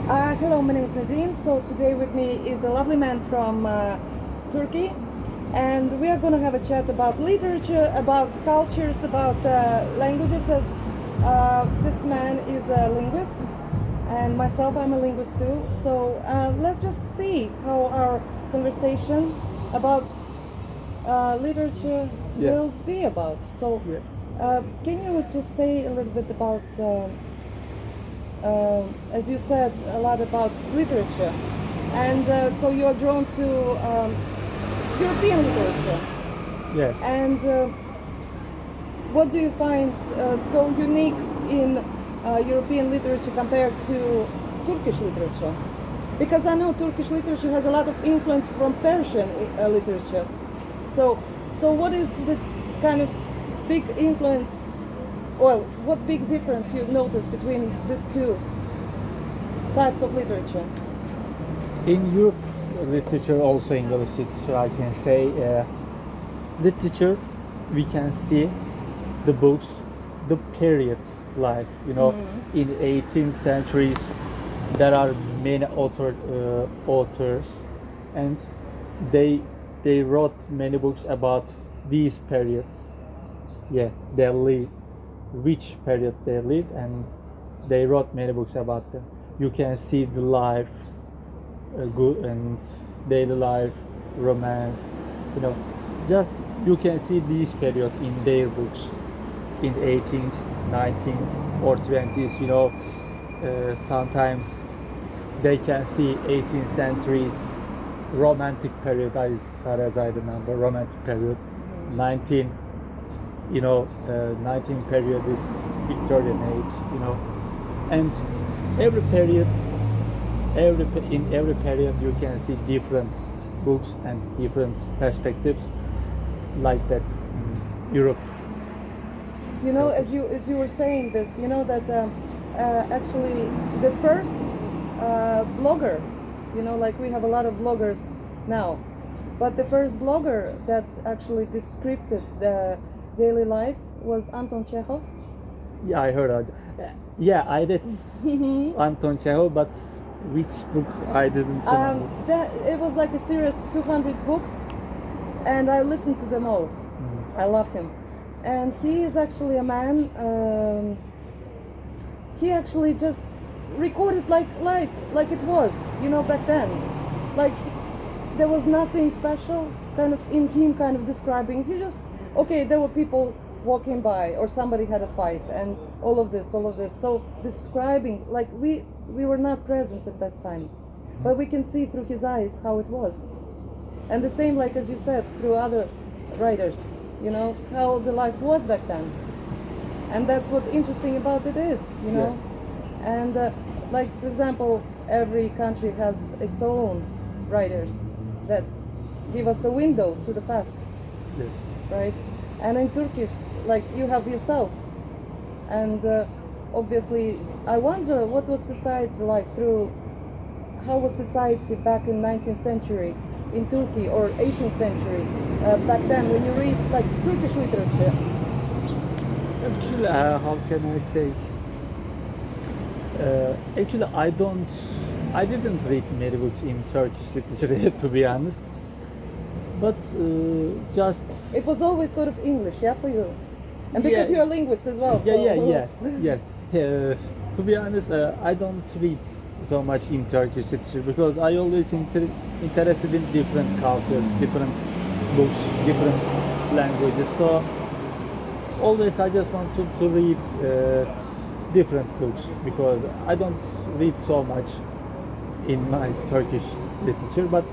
Hello, my name is Nadine. So today with me is a lovely man from Turkey, and we are going to have a chat about literature, about cultures, about languages. As this man is a linguist, and myself, I'm a linguist too. So let's just see how our conversation about literature Yeah. will be about. So, Yeah. can you just say a little bit about? As you said, a lot about literature. And so you are drawn to European literature. Yes. And what do you find so unique in European literature compared to Turkish literature? Because I know Turkish literature has a lot of influence from Persian literature. So, so what is the kind of big influence? Well, what big difference you notice between these two types of literature? In Europe literature, also English literature, I can say literature, we can see the books, the periods, like in 18th centuries, there are many authors, and they they wrote many books about these periods. Yeah, they live, which period they lived, and they wrote many books about them. You can see the life, good and daily life, romance, you know, just you can see this period in their books in 18th, 19th, or 20th. Sometimes they can see 18th century's romantic period, as far as I remember, romantic period. 19 19th period is Victorian age, and every period, in every period you can see different books and different perspectives, like that in Europe. You know, as you were saying this, you know that actually the first blogger, you know, like we have a lot of bloggers now, but the first blogger that actually described the daily life was Anton Chekhov. Yeah, I heard that. Yeah, I read Anton Chekhov, but which book I didn't remember. That it was like a series of 200 books, and I listened to them all. I love him, and he is actually a man. He actually just recorded like life, like it was, you know, back then. Like there was nothing special, kind of in him, kind of describing. He just okay. There were people walking by, or somebody had a fight, and all of this. So describing, like we were not present at that time, but we can see through his eyes how it was, and the same, like as you said, through other writers, you know, how the life was back then, and that's what interesting about it is, you know. And like for example, every country has its own writers that give us a window to the past, Yes. right? And in Turkish, like you have yourself, and obviously I wonder what was society like through, how was society back in 19th century in Turkey, or 18th century back then when you read like Turkish literature. Actually, how can I say? Actually, I didn't read many books in Turkish literature, to be honest. But just It was always sort of English, yeah, for you, and because Yeah. you're a linguist as well. Yeah, So. yeah, yes, yes. To be honest, I don't read so much in Turkish literature because I always interested in different cultures, different books, different languages. So always I just want to read different books because I don't read so much in my Turkish literature. But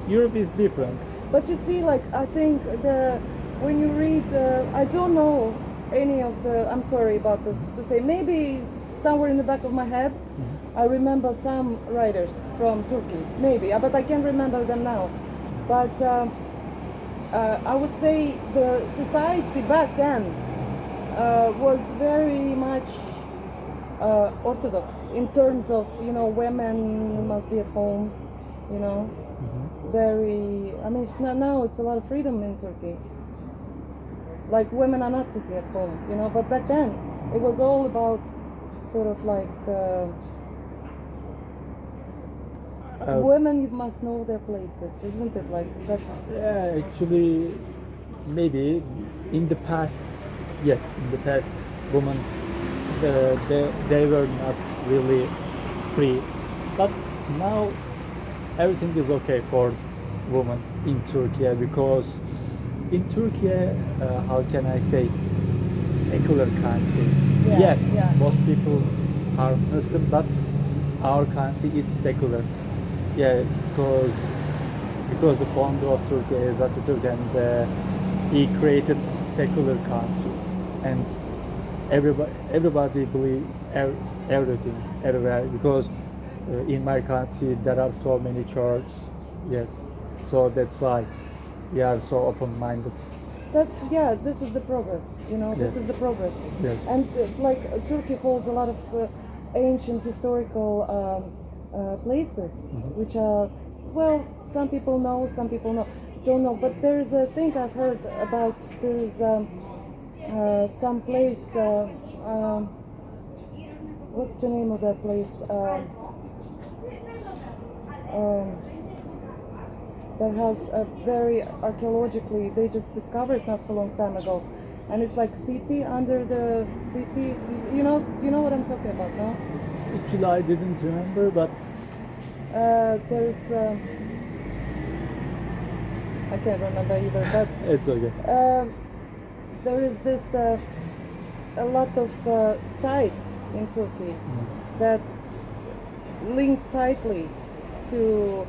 Europe is different. But you see, like I think the when you read, I don't know any of the. I'm sorry about this to say. Maybe somewhere in the back of my head, I remember some writers from Turkey. Maybe, but I can't remember them now. But I would say the society back then was very much orthodox in terms of, you know, women must be at home, you know. Very, I mean, now it's a lot of freedom in Turkey. Like women are not sitting at home, you know. But back then, it was all about sort of like women, you must know their places, isn't it? Like that's Yeah, actually, maybe in the past, yes, in the past, women they were not really free, but now everything is okay for women in Turkey because in Turkey, how can I say, secular country. Yeah, Yes, yeah. most people are Muslim, but our country is secular. Yeah, because the founder of Turkey is Atatürk, and he created secular country, and everybody believe everything everywhere because in my country there are so many churches. Yes, so that's why we are so open-minded. that's yeah. This is the progress. You know, this Yeah. is the progress. Yeah. And Turkey holds a lot of ancient historical places, which are well, some people know, some people don't know. But there is a thing I've heard about. There is some place. What's the name of that place? Um, that has a very archaeologically. They just discovered not so long time ago, and it's like city under the city. You know what I'm talking about, no? Actually, I didn't remember, but There's I can't remember either, but it's okay. there is this a lot of sites in Turkey that link tightly to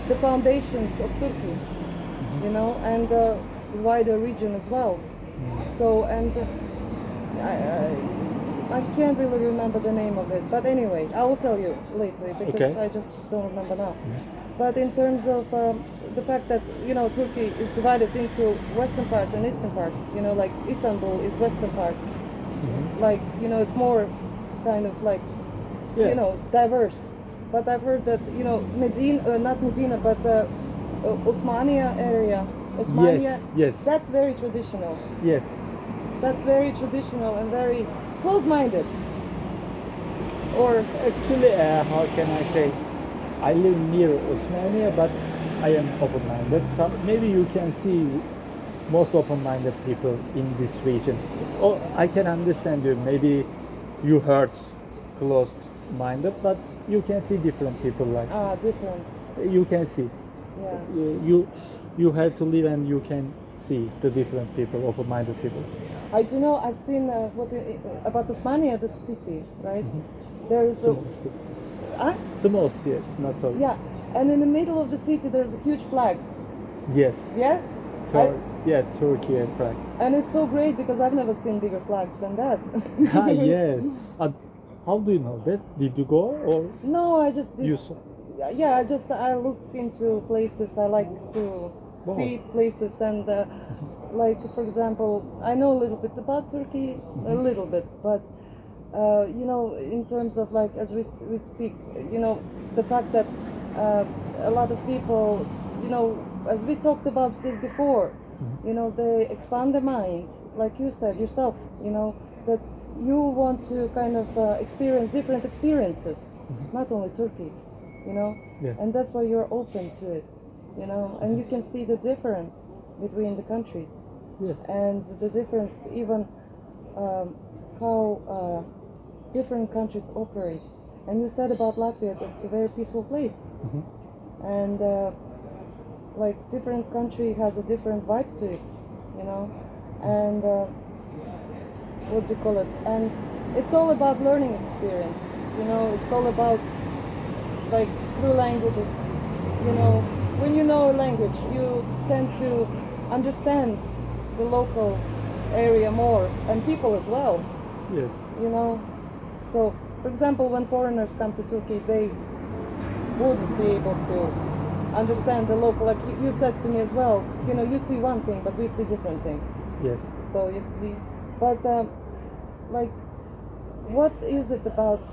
the foundations of Turkey, you know, and the wider region as well. So, and I can't really remember the name of it, but anyway, I will tell you later because Okay. I just don't remember now. But in terms of the fact that Turkey is divided into western part and eastern part, like Istanbul is western part, like it's more kind of like Yeah. diverse. But I've heard that Medina, not Medina, but Osmania area, Osmania, Yes. that's very traditional. Yes. That's very traditional and very close-minded. Or Actually, how can I say? I live near Osmania, but I am open-minded. Maybe you can see most open-minded people in this region. Oh, I can understand you. Maybe you heard closed-minded, but you can see different people. Like different. you can see. Yeah. You have to live and you can see the different people, open-minded people. I do know. I've seen about Osmania, the city, right? There is a Small state. ah? Small state, not so. Yeah, and in the middle of the city there's a huge flag. Yes. Yeah. Yeah, Turkey and Prague. And it's so great because I've never seen bigger flags than that. Ah, yes. How do you know that? Did you go or No, I just did. you saw? Yeah, I look into places. I like to Wow. see places, and like for example, I know a little bit about Turkey, a little bit, but in terms of like as we speak, the fact that a lot of people, as we talked about this before, they expand their mind, like you said yourself, that you want to kind of experience different experiences, not only Turkey, Yeah. and that's why you're open to it, and you can see the difference between the countries Yeah. and the difference even how different countries operate. And you said about Latvia that it's a very peaceful place, and like different country has a different vibe to it, and what do you call it? And it's all about learning experience, it's all about like through languages, when you know a language you tend to understand the local area more and people as well, Yes. So for example, when foreigners come to Turkey, they wouldn't be able to understand the local, like you said to me as well, you see one thing but we see different thing. Yes. So you see, but like, what is it about